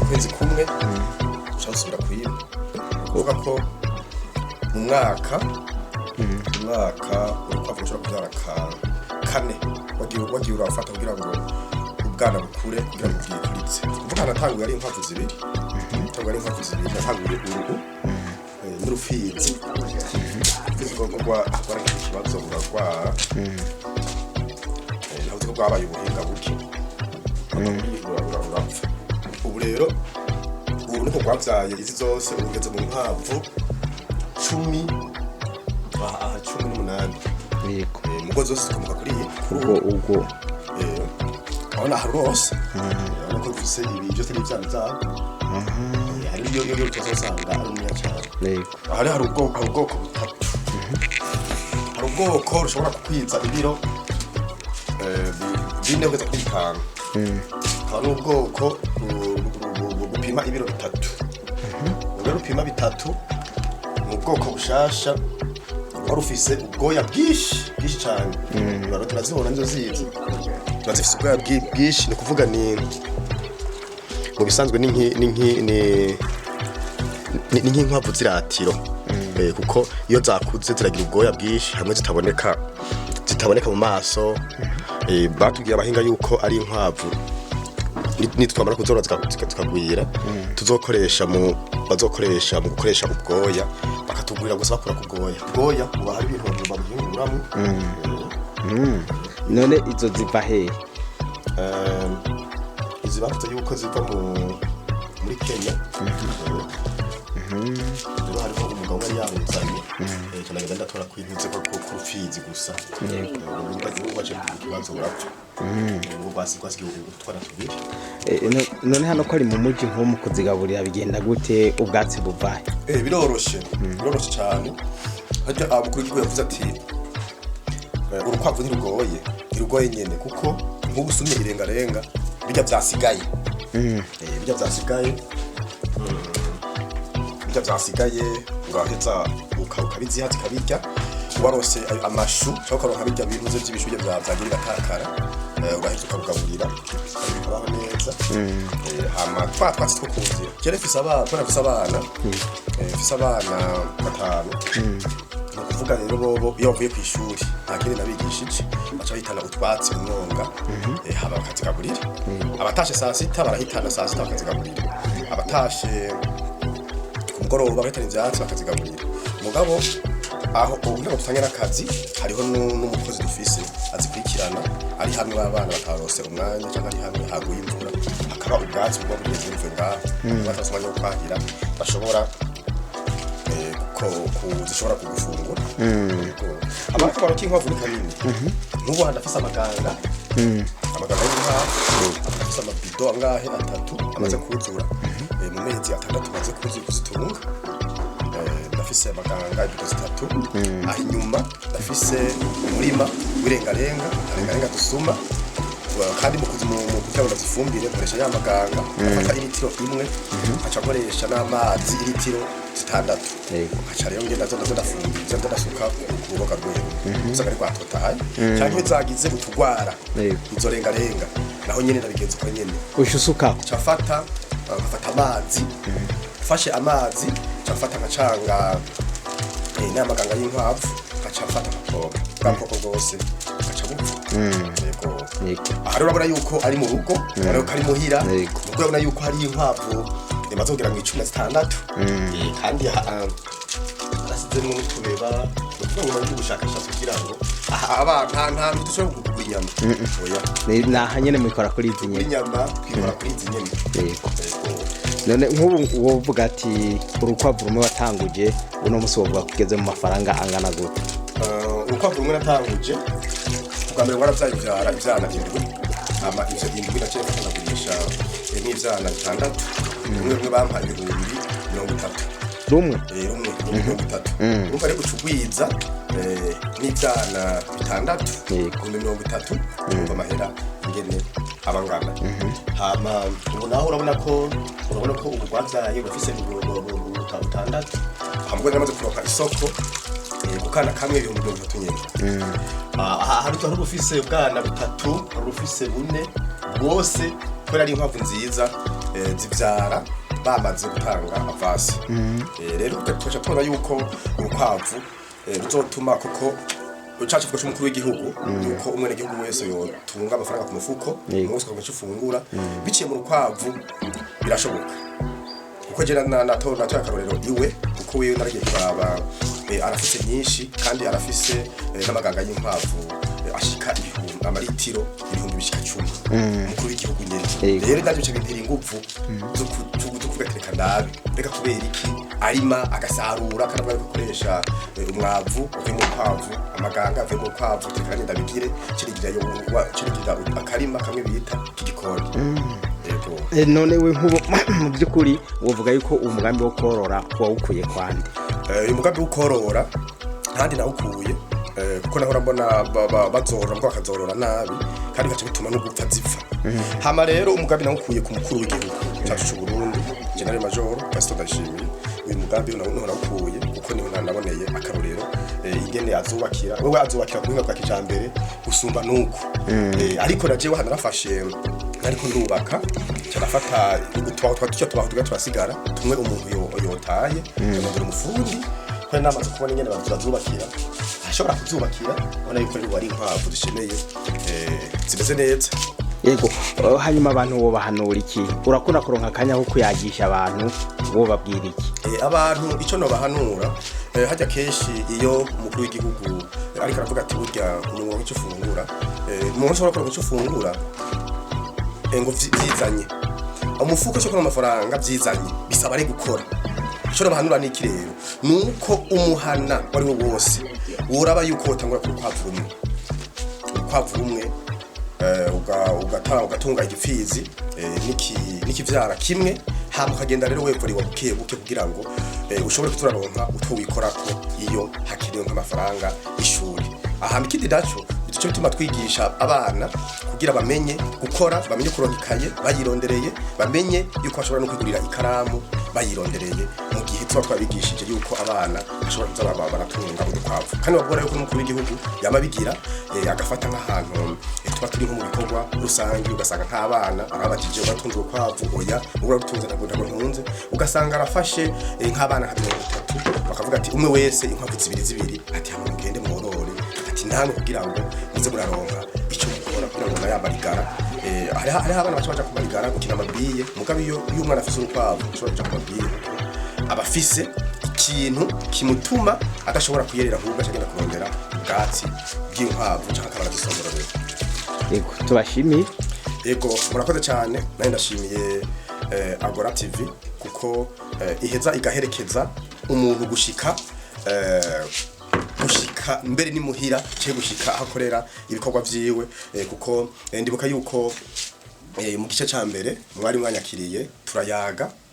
ukwezi kumwe cyasubira kwiba kuvuga ko mu mwaka urukwavu rushobora kubyara kane wagiye urafata kugira ngo ubwana bukure kugira ngo bwikuritse kuvuga natanguye ari inkwavu zibiri natanguye uruhu n'urufizi rwa ikibazo urarwara naho tuko rwabaye ubuhinga buke urapfa ubu rero ubu niko rwabyaye izi zose ugeze mu nkwavu 18 yego mugo zose zikomoka kuri ubwo abona harose urabona ko dufise ibi byose n'ibyana byabo hari iyo tuzosanga ari umwe cyane yego hari ubwoko butatu hari ubwoko rushobora kukwiza ibiro bine kugeza kuri 5 hari ubwoko bupima ibiro 3 rero upima 3 mu bwoko bushasha wari ufise ubwoya bwinshi cyane rero turazibona nizo zizi turazifise ubwoya bwinshi ni kuvuga ni mu bisanzwe ni nk'inkwavu ziratiro kuko iyo zakuze ziragira ubwoya bwinshi hamwe zitaboneka mu maso batubwiye abahinga yuko ari inkwavu nitwamara kuzora zikagwira bazokoresha mu gukoresha ubwoya bakatugurira gusa bakora ku bwoya uba hari ibintu babihinguramo none izo ziva hehe izi bavuze yuko ziva muri Kenya rero hariho umugabo wari yamuzanye cyane agenda atora kwintuze ko kurufizi gusa baje kubazo urapfa ubu basi gutwara tubiri none hano ko ari mu muji nko mu kuzigaburira bigenda gute ubwatsi buvahe biroroshe cyane hajya abukuru igihe yavuze ati urukwavu ntirugoye nyene kuko nk'ubusumye irengarenga bijya byasigaye ngaheza ukabiziha zikabirya warose amashu cyangwa ukaronka birya bintu by'ibishuje byagirira takara ugahita ukabugaburira bikabaho neza hama twatsi two kunzira kere fise abana batanu kuvuga rero bobo iyo bavuye ku ishuri nta kindi nabigishije baca bahitana utwatsi umwonga haba bakazigaburira abatashe saa sita barahitana saa sita bakazigaburira abatashe ku mugoroba bahitana ivyatsi bakazigaburira mugabo aho kugira ngo tutangire akazi hariho n'umukozi dufise azikurikirana ari hamwe b'abana batarose umwanya cyangwa ari hamwe haguye imvura hakaba ubwatsi bwo bugeze imvura ngaho batasomanya kwahira bashobora zishobora kugufungura abantu baroka inkwavu ni kanini n'ubu handafise amaganga y'inka afise amabido angahe 3 amaze kuzura mu mezi 6 amaze kuzitunga ndafise amaganga ibido 3 aho inyuma ndafise umurima w'irengarenga dusuma kandi mu kugira ngo zifumbire nkoresha ya maganga afata iritiro imwe aca akoresha n'amazi iritiro zitandatu nkaca rero ngenda ndafungiza ndasuka ku ruboga rwego usanga ari rwatotahaye cyangwa zagize utugwara izorengarenga naho nyene ndabigenza uko nyene ushusuka cafata nkafata amazi fashe amazi cafata nkacanga n'amaganga y'inkwavu ngacafata nkapompa bwakoko bwose ngaca bupfa yego aha rero urabona yuko ari mu rugo urabona ko ari muhira ubwo urabona yuko hari inkwavu bazogera mu 16 kandi arasizemo n'utubeba n'utubeba n'ubushakashatsi kugira ngo aha nta dushobora kugura inyama oya naha nyene mwikora kuri izi nyene inyama twikora kuri izi nyene yego none nk'ubu wovuga ati urukwavu rumwe watanguje uno musi wovuga kugeze mu mafaranga angana gute urukwavu rumwe natanguje bwa mbere waravyayivyara ivyana indwi ama ivyo indwi naciye nagurisha n'ivyana 6 rumwe bampa 230 rumwe 330 urumva rero gucugwiza n'ivyana 6 30 urumva amahera ingene abangana hama ubu naho urabona ko ubu rwavyaye bafise 6 hamwe namaze kuronka isoko gukana kamwe 30 nyene hari utari ufise ubwana 3 hari ufise 4 bwose kubera ari inkwavu nziza zivyara bamaze gutanga avasi rero tukaca tubona yuko urukwavu ruzotuma koko ucacu fukosha umukuru w'igihugu yuko umwene gihugu wese yotunga amafaranga ku mufuko umunsi kwa ufungura biciye mu rukwavu birashoboka kuko je nato akarorero iwe kuko wewe naragiye kuraba arafise nyinshi kandi arafise n'amaganga y'inkwavu ashika amaritiro 1010 umukuru w'igihugu nyene rero ndavyo cyo bintera ingufu zo kugatereka nabi reka kubera iki arima agasarura kandi bakoresha umwavu uvuye mu kwavu amaganga avuye mu kwavu tekanye ndabigire kirigira akarima kamwe bita kigikoni none we nk'ubu mu by'ukuri wovuga yuko umugambi wo korora wawukuye kwande uyu mugambi wo korora ntandi nawukuye kuko nahora mbona bazorora ngo bakazorora nabi kandi gace bituma no gupfa zipfa hama rero umugambi nawukuye ku mukuru w'igihugu cyacu cy'u Burundi General Major Pastor Ndashimiye uyu mugambi nawukuye kuko niho naboneye akarorero ingene azubakira wewe azubakira ku bwa kijambere usumba nuko ariko naje wahana nafashe ariko ndubaka cyarafata utwa turasigara tumwe umuntu yotaye cyangwa umufundi ko namaze kubona ingene bazubakira ashobora kuzubakira ubona yuko ari inkwavu zishemeye zimeze neza yego hanyuma abantu bo bahanura iki urakunda kuronka akanya ko kuyagisha abantu bo babwira iki abantu ico no bahanura hajya keshi iyo umukuru w'igihugu ariko aravuga ati burya umuntu w'icyo ufungura umuntu ushobora kuronka icyo ufungura ngo vyizanye umufuko cyo amafaranga vyizanye bisaba ari gukora cyo bahanura n'iki rero nuko umuhana wari wo wose uraba yuko utangura ku kwavu rumwe ugatunga igipfizi n'ikivyara kimwe hama ukagenda rero wevura buke kugira ngo ushobore kuturaronka utwo wikorako iyo hakiriyo nk'amafaranga ishuri aha mikidi dacho cyo bituma twigisha abana kugira bamenye gukora bamenye kuronka ikaye bayirondereye bamenye yuko bashobora no kwigurira ikaramu bayirondereye mu gihe tuba twabigishije yuko abana bashobora kuza baratunga udukwavu kandi bagora yuko n'umukuru w'igihugu yamabigira agafata nk'ahantu tuba turi nko mu bikorwa rusange ugasanga nk'abana arabajije batunze ukwavu oya ubura gutunze ntabwo ntunze ugasanga arafashe nk'abana nka 30 bakavuga ati umwe wese inkwavu zibiri ati hamwe mugende mworore ati ntamwe kugira ngo muze muraronka icyo mukora kugira ngo nayabarigara hari abana baca kubarigara gukina amabiye mugabe iyo umwana afise urukwavu ashobora kuja kumabiye abafise ikintu kimutuma adashobora kuyerera ahubwo acagenda kurondera ubwatsi bw'inkwavu cyangwa akaba aradusombororera yego tubashimiye yego murakoze cyane nayo ndashimiye Agora TV kuko iheza igaherekeza umuntu gushika mbere ni muhira cyo gushika ahakorera ibikorwa vyiwe kuko ndibuka yuko mu gice ca mbere mwari mwanyakiriye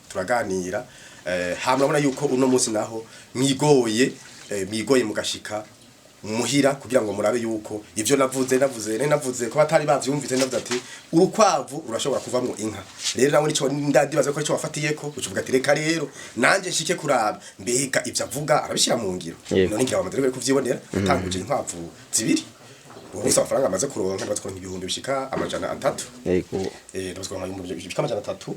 turaganira hamwe urabona yuko uno munsi naho mwigoye mugashika muhira kugira ngo murabe yuko ivyo navuze ko batari bavyumvise navuze ati urukwavu urashobora kuvamwo inka rero nawe nico ndadibaza ko ico wafatiyeko ucuvuga ati reka rero nanje nshike kuraba mbega ivyo avuga arabishira mu ngiro none ngira bamaze kuvyibonera atanguje inkwavu zibiri ubusa amafaranga amaze kuronka bazikora ibihumbi bishika amajana 3 yego bazikora ibihumbi bishika amajana 3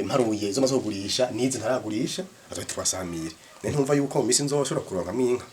mparuye zo maze kugurisha nizi ntaragurisha azohita twasamire ntumva yuko mu misi nzoshobora kuronka mwinka